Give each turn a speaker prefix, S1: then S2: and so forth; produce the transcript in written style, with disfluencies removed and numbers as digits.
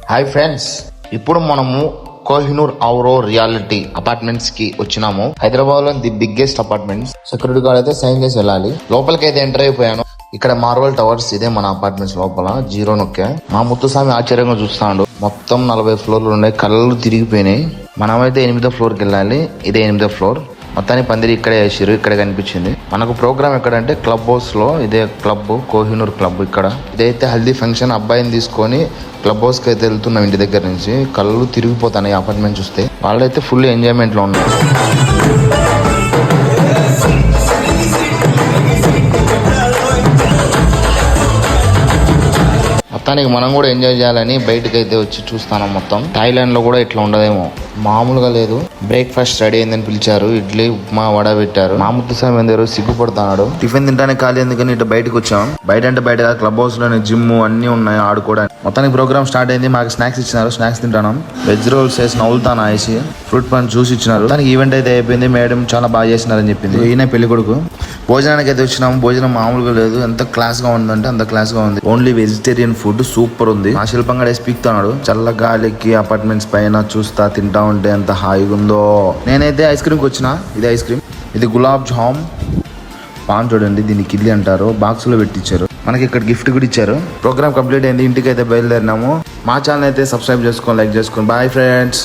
S1: Hi friends, ఇప్పుడు మనము Kohinoor ఔరో reality apartments కి వచ్చినాము. హైదరాబాద్ లో the biggest apartments. Security guard అయితే సైన్ చేసి వెళ్ళాలి. లోపలికి అయితే ఎంటర్ అయిపోయాను. ఇక్కడ మార్వల్ టవర్స్, ఇదే మన అపార్ట్మెంట్స్ లోపల. 0 నొక్కే. మా ముత్తుస్వామి ఆశ్చర్యంగా చూస్తాడు. మొత్తం 40 ఫ్లోర్లు ఉన్నాయి. కళ్ళు తిరిగిపోయినాయి. మనమైతే 8వ ఫ్లోర్కి వెళ్ళాలి. ఇదే 8వ ఫ్లోర్. మొత్తానికి పందిరి ఇక్కడే వేసారు. ఇక్కడ కనిపించింది మనకు. ప్రోగ్రామ్ ఎక్కడంటే క్లబ్ హౌస్ లో. ఇదే క్లబ్, కోహినూర్ క్లబ్. ఇక్కడ ఇదైతే హల్దీ ఫంక్షన్. అబ్బాయిని తీసుకొని క్లబ్ హౌస్ కి అయితే వెళ్తున్నాం. ఇంటి దగ్గర నుంచి కళ్ళు తిరిగిపోతాయి అపార్ట్మెంట్ చూస్తే. వాళ్ళైతే ఫుల్ ఎంజాయ్మెంట్ లో ఉన్నారు. మొత్తానికి మనం కూడా ఎంజాయ్ చేయాలని బయటకు అయితే వచ్చి చూస్తాను. మొత్తం థాయిలాండ్ లో కూడా ఇట్లా ఉండదేమో, మామూలుగా లేదు. బ్రేక్ఫాస్ట్ రెడీ అయిందని పిలిచారు. ఇడ్లీ, ఉప్మా, వడ పెట్టారు. మా ముత్తుస్వామి అందరూ సిగ్గుపడుతున్నాడు. టిఫిన్ తింటానికి ఖాళీ ఎందుకని ఇట్లా బయటకు వచ్చాం. బయట అంటే బయట క్లబ్ హౌస్ లోనే జిమ్ అన్ని ఉన్నాయి ఆడుకోవడానికి. మొత్తానికి ప్రోగ్రామ్ స్టార్ట్ అయింది. మాకు స్నాక్స్ ఇచ్చినారు. స్నాక్స్ తింటాను. వెజ్ రోల్స్ వేసి నవ్వుతాను వేసి. ఫ్రూట్ పంచ్ జ్యూస్ ఇచ్చినారు. దానికి ఈవెంట్ అయితే అయిపోయింది. మేడం చాలా బాగా చేసినారని చెప్పింది. ఈయన పెళ్లి కొడుకు. భోజనానికి అయితే వచ్చినాము. భోజనం మామూలుగా లేదు. ఎంత క్లాస్ గా ఉందంటే అంత క్లాస్ గా ఉంది. ఓన్లీ వెజిటేరియన్ ఫుడ్ సూపర్ ఉంది. ఆ శిల్పంగా పీక్తున్నాడు. చల్ల గాలికి అపార్ట్మెంట్స్ పైన చూస్తా తింటా ఉంటే ఎంత హాయిగా ఉందో. నేనైతే ఐస్ క్రీమ్కి వచ్చిన. ఇది ఐస్ క్రీమ్. ఇది గులాబ్ జామ్ పాన్. చూడండి, దీన్ని కిల్లి అంటారు. బాక్స్ లో పెట్టించారు. మనకి ఇక్కడ గిఫ్ట్ కూడా ఇచ్చారు. ప్రోగ్రామ్ కంప్లీట్ అయింది. ఇంటికి అయితే బయలుదేరినాము. మా ఛానల్ అయితే సబ్స్క్రైబ్ చేసుకోండి, లైక్ చేసుకోండి. Bye friends.